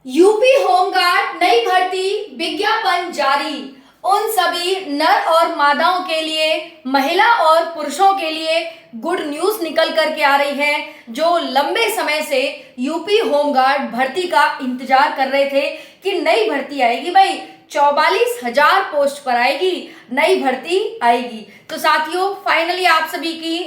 UP home guard नई भर्ती विज्ञापन जारी। उन सभी नर और मादाओं के लिए, महिला और पुरुषों के लिए गुड न्यूज निकल कर के आ रही है, जो लंबे समय से यूपी होमगार्ड भर्ती का इंतजार कर रहे थे कि नई भर्ती आएगी भाई, 44,000 पोस्ट पर आएगी, नई भर्ती आएगी। तो साथियों फाइनली आप सभी की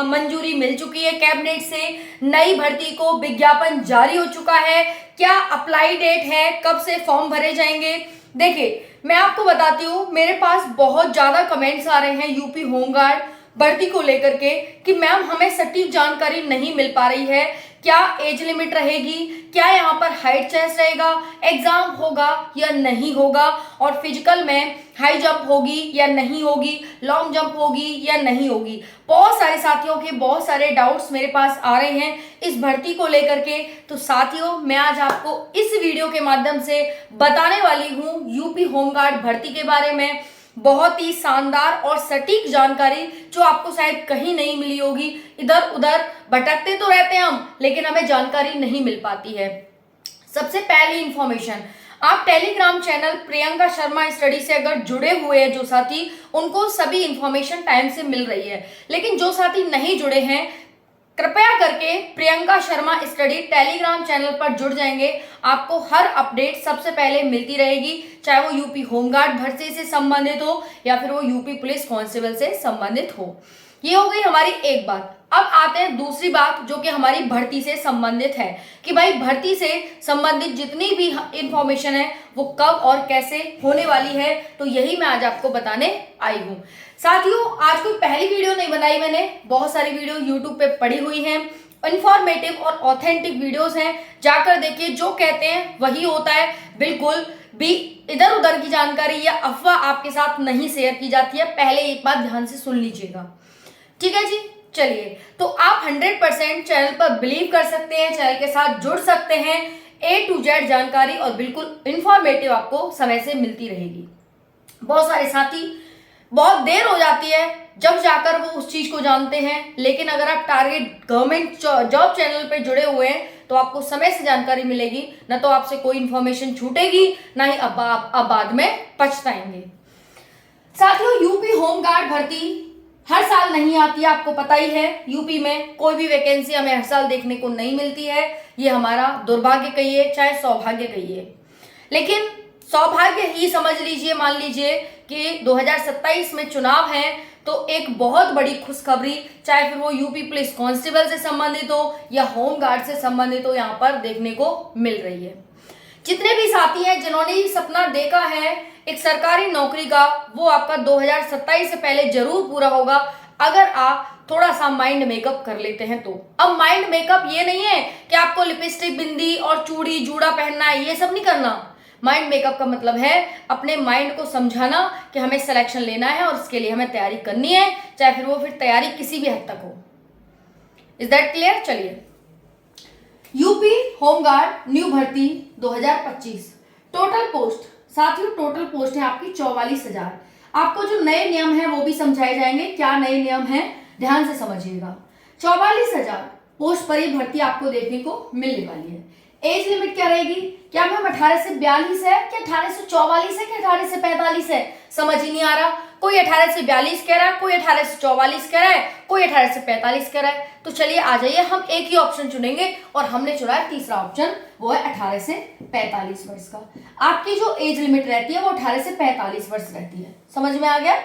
मंजूरी मिल चुकी है कैबिनेट से, नई भर्ती को विज्ञापन जारी हो चुका है। क्या अप्लाई डेट है, कब से फॉर्म भरे जाएंगे? देखिए मैं आपको बताती हूँ, मेरे पास बहुत ज्यादा कमेंट्स आ रहे हैं यूपी होमगार्ड भर्ती को लेकर के कि मैम हमें सटीक जानकारी नहीं मिल पा रही है, क्या एज लिमिट रहेगी, क्या यहाँ पर हाइट टेस्ट रहेगा, एग्जाम होगा या नहीं होगा, और फिजिकल में हाई जंप होगी या नहीं होगी, लॉन्ग जंप होगी या नहीं होगी। बहुत सारे साथियों के बहुत सारे डाउट्स मेरे पास आ रहे हैं इस भर्ती को लेकर के। तो साथियों मैं आज आपको इस वीडियो के माध्यम से बताने वाली हूँ यूपी होमगार्ड भर्ती के बारे में, बहुत ही शानदार और सटीक जानकारी जो आपको शायद कहीं नहीं मिली होगी। इधर उधर भटकते तो रहते हैं हम, लेकिन हमें जानकारी नहीं मिल पाती है। सबसे पहली इंफॉर्मेशन, आप Telegram channel Priyanka Sharma study से अगर जुड़े हुए हैं जो साथी, उनको सभी इंफॉर्मेशन टाइम से मिल रही है। लेकिन जो साथी नहीं जुड़े हैं, कृपया करके Priyanka Sharma study Telegram channel पर जुड़ जाएंगे, आपको हर अपडेट सबसे पहले मिलती रहेगी, चाहे वो यूपी होमगार्ड भर्ती से संबंधित हो या फिर वो यूपी पुलिस कांस्टेबल से संबंधित हो। ये हो गई हमारी एक बात। अब आते हैं दूसरी बात जो कि हमारी भर्ती से संबंधित है, कि भाई भर्ती से संबंधित जितनी भी इंफॉर्मेशन है वो कब और कैसे होने वाली है, तो यही मैं आज आपको बताने आई हूँ। साथियों आज कोई पहली वीडियो नहीं बनाई मैंने, बहुत सारी वीडियो यूट्यूब पे पड़ी हुई हैं, इंफॉर्मेटिव और ऑथेंटिक वीडियोस हैं, जाकर देखिए, जो कहते हैं वही होता है। बिल्कुल भी इधर उधर की जानकारी या अफवाह आपके साथ नहीं शेयर की जाती है, पहले एक बात ध्यान से सुन लीजिएगा, ठीक है जी। चलिए, तो आप 100% चैनल पर बिलीव कर सकते हैं, चैनल के साथ जुड़ सकते हैं, A to Z जानकारी और बिल्कुल इंफॉर्मेटिव आपको समय से मिलती रहेगी। बहुत सारे साथी बहुत देर हो जाती है जब जाकर वो उस चीज को जानते हैं, लेकिन अगर आप टारगेट गवर्नमेंट जॉब चैनल पे जुड़े हुए हैं तो आपको समय से जानकारी मिलेगी, ना तो आपसे कोई इंफॉर्मेशन छूटेगी, ना ही अब बाद में पछताएंगे। साथियों यूपी होमगार्ड भर्ती हर साल नहीं आती है, आपको पता ही है। यूपी में कोई भी वैकेंसी हमें हर साल देखने को नहीं मिलती है, ये हमारा दुर्भाग्य कहिए चाहे सौभाग्य कहिए, लेकिन सौभाग्य ही समझ लीजिए। मान लीजिए कि 2027 में चुनाव है, तो एक बहुत बड़ी खुशखबरी, चाहे फिर वो यूपी पुलिस कांस्टेबल से संबंधित हो या होमगार्ड से संबंधित हो, यहाँ पर देखने को मिल रही है। जितने भी साथी हैं जिन्होंने ये सपना देखा है एक सरकारी नौकरी का, वो आपका 2027 से पहले जरूर पूरा होगा, अगर आप थोड़ा सा माइंड मेकअप कर लेते हैं तो। अब माइंड मेकअप ये नहीं है कि आपको लिपस्टिक, बिंदी और चूड़ी जूड़ा पहनना है, ये सब नहीं करना। माइंड मेकअप का मतलब है अपने माइंड को समझाना कि हमें सिलेक्शन लेना है और उसके लिए हमें तैयारी करनी है, चाहे फिर वो फिर तैयारी किसी भी हद तक हो। Is that clear? चलिए, यूपी होमगार्ड न्यू भर्ती 2025 टोटल पोस्ट, साथियों टोटल पोस्ट है आपकी 44,000। आपको जो नए नियम है वो भी समझाए जाएंगे, क्या नए नियम है ध्यान से समझिएगा। 44,000 पोस्ट पर ये भर्ती आपको देखने को मिलने वाली है। एज लिमिट क्या रहेगी? क्या मैम 18 से 42 है, क्या 18 से 44 है, क्या 18 से 45 है? समझ ही नहीं आ रहा। कोई 18 से 42 कह रहा है, कोई 18 से 44 कह रहा है, कोई 18 से 45 कह रहा है। तो चलिए आ जाइए, हम एक ही ऑप्शन चुनेंगे और हमने चुना है तीसरा ऑप्शन, वो है 18 से 45 वर्ष का। आपकी जो एज लिमिट रहती है वो 18 से 45 वर्ष रहती है। समझ में आ गया?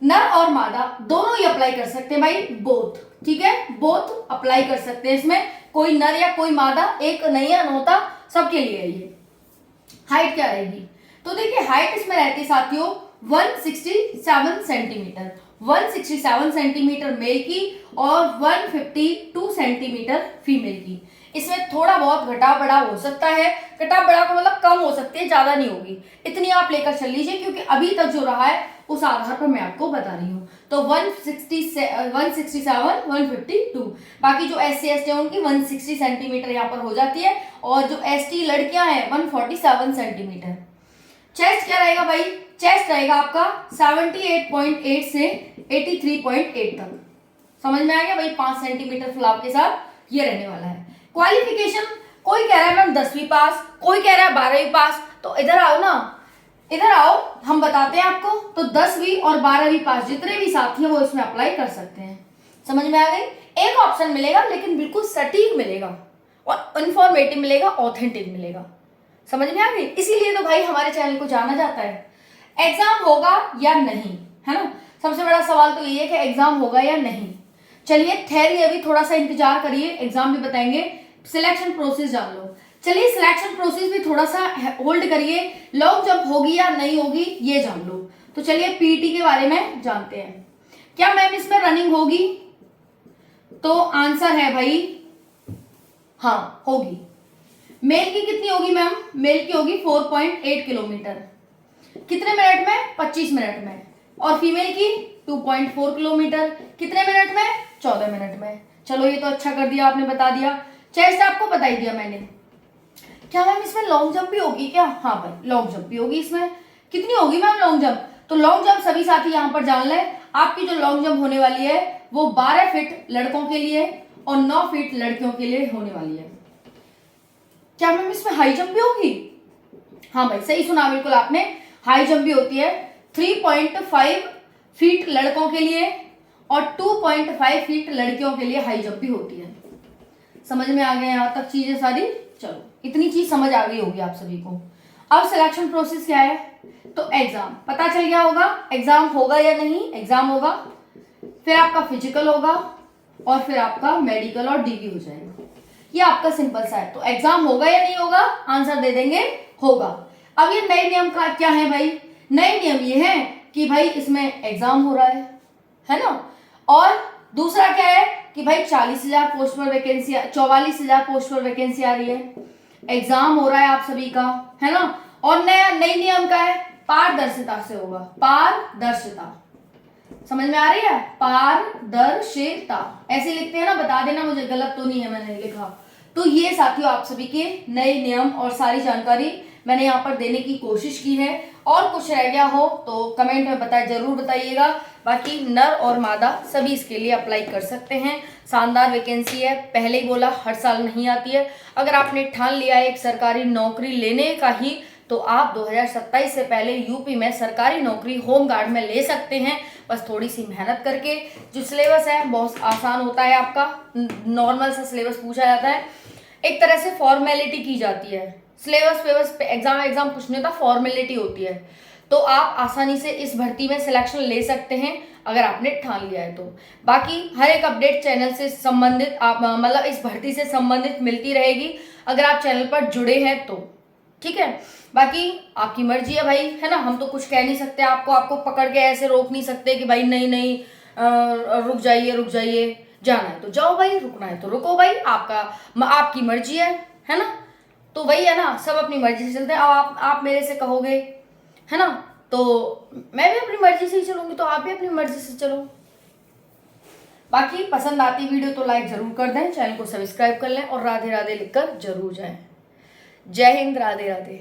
नर और मादा दोनों ही अप्लाई कर सकते हैं भाई, बोथ, ठीक है, बोथ अप्लाई कर सकते हैं। इसमें कोई नर या कोई मादा एक नहीं है, अनहोता सबके लिए है ये। हाइट क्या रहेगी? तो देखिए हाइट इसमें रहती है साथियों 167 सेंटीमीटर, 167 सेंटीमीटर मेल की और 152 सेंटीमीटर फीमेल की। इसमें थोड़ा बहुत घटाव बढ़ाव हो सकता है, घटाव बढ़ाव का मतलब कम हो सकती है, ज्यादा नहीं होगी, इतनी आप लेकर चल लीजिए, क्योंकि अभी तक जो रहा है उस आधार पर मैं आपको बता रही हूँ। तो 167, 152, बाकी जो SC ST है उनकी 160 सेंटीमीटर यहाँ पर हो जाती है, और जो ST लड़कियां हैं 147 सेंटीमीटर। चेस्ट क्या रहेगा भाई? चेस्ट रहेगा आपका 78.8 से 83.8 तक। समझ में आ गया भाई? 5 सेंटीमीटर फुलाव के साथ ये रहने वाला है। क्वालिफिकेशन कोई कह रहा है मैम 10वीं पास, कोई कह रहा है 12वीं पास। तो इधर आओ ना, इधर आओ, हम बताते हैं आपको। तो 10वीं और 12वीं पास जितने भी साथी हैं वो इसमें अप्लाई कर सकते हैं। समझ में आ गई? एक ऑप्शन मिलेगा लेकिन बिल्कुल सटीक मिलेगा और इंफॉर्मेटिव मिलेगा, ऑथेंटिक मिलेगा। समझ में आ गई? इसीलिए तो भाई हमारे चैनल को जाना जाता है। एग्जाम होगा या नहीं, है ना? सबसे बड़ा सवाल तो ये है कि एग्जाम होगा या नहीं। चलिए थ्योरी अभी थोड़ा सा इंतजार करिए, एग्जाम भी बताएंगे। सिलेक्शन प्रोसेस जान लो। चलिए सिलेक्शन प्रोसेस भी थोड़ा सा होल्ड करिए। लॉन्ग जंप होगी या नहीं होगी ये जान लो। तो चलिए पीटी के बारे में जानते हैं। क्या मैम इसमें रनिंग होगी? तो आंसर है भाई हाँ होगी। मेल की कितनी होगी मैम? मेल की होगी 4.8 किलोमीटर। कितने मिनट में? 25 मिनट में। और फीमेल की 2.4 किलोमीटर। कितने मिनट में? 14 मिनट में। चलो ये तो अच्छा कर दिया आपने, बता दिया। चेस्ट आपको बता ही दिया मैंने। क्या मैम इसमें लॉन्ग जंप भी होगी क्या? हाँ भाई लॉन्ग जंप भी होगी इसमें। कितनी होगी मैम लॉन्ग जंप? तो लॉन्ग जंप सभी साथी यहाँ पर जान लें, आपकी जो लॉन्ग जंप होने वाली है वो 12 फीट लड़कों के लिए और 9 फीट लड़कियों के लिए होने वाली है। क्या मैम इसमें हाई जंप भी होगी? हाँ भाई सही सुना बिल्कुल आपने, हाई जंप भी होती है। 3.5 फीट लड़कों के लिए और 2.5 फीट लड़कियों के लिए हाई जंप भी होती है। समझ में आ गए यहाँ तक चीजें सारी? चलो इतनी चीज समझ आ गई होगी आप सभी को। अब सिलेक्शन प्रोसेस क्या है? तो एग्जाम पता चल गया होगा, एग्जाम होगा या नहीं। एग्जाम होगा, फिर आपका फिजिकल होगा और फिर आपका मेडिकल और डीवी हो जाएगा। ये आपका सिंपल सा है। तो एग्जाम होगा या नहीं होगा? आंसर दे देंगे होगा। अब ये नए नियम का क्या है भाई? नए नियम ये है कि भाई इसमें एग्जाम हो रहा है ना? और दूसरा क्या है कि भाई 40,000 पोस्ट पर वैकेंसी, 44,000 पोस्ट पर वैकेंसी आ रही है। एग्जाम हो रहा है आप सभी का, है ना? और नई नियम का है पारदर्शिता से होगा। पारदर्शिता समझ में आ रही है? पारदर्शिता ऐसे लिखते हैं ना, बता देना मुझे, गलत तो नहीं है मैंने लिखा। तो ये साथियों आप सभी के नए नियम और सारी जानकारी मैंने यहाँ पर देने की कोशिश की है। और कुछ रह गया हो तो कमेंट में जरूर बताइएगा। बाकी नर और मादा सभी इसके लिए अप्लाई कर सकते हैं। शानदार वैकेंसी है, पहले ही बोला हर साल नहीं आती है। अगर आपने ठान लिया है एक सरकारी नौकरी लेने का ही, तो आप 2027 से पहले यूपी में सरकारी नौकरी होम गार्ड में ले सकते हैं। बस थोड़ी सी मेहनत करके। जो सिलेबस है बहुत आसान होता है आपका, नॉर्मल सा सिलेबस पूछा जाता है, एक तरह से फॉर्मेलिटी की जाती है। सिलेबस पे एग्जाम कुछ नहीं होता, फॉर्मेलिटी होती है। तो आप आसानी से इस भर्ती में सिलेक्शन ले सकते हैं अगर आपने ठान लिया है तो। बाकी हर एक अपडेट चैनल से संबंधित आप मतलब इस भर्ती से संबंधित मिलती रहेगी अगर आप चैनल पर जुड़े हैं तो, ठीक है? बाकी आपकी मर्जी है भाई, है ना? हम तो कुछ कह नहीं सकते आपको पकड़ के ऐसे रोक नहीं सकते कि भाई नहीं रुक जाइए, जाना है तो जाओ भाई, रुकना है तो रुको भाई, आपकी मर्जी है ना? तो वही है ना, सब अपनी मर्जी से चलते हैं। अब आप मेरे से कहोगे, है ना, तो मैं भी अपनी मर्जी से ही चलूंगी, तो आप भी अपनी मर्जी से चलो। बाकी पसंद आती वीडियो तो लाइक जरूर कर दें, चैनल को सब्सक्राइब कर लें और राधे राधे लिखकर जरूर जाएं। जय हिंद, राधे राधे।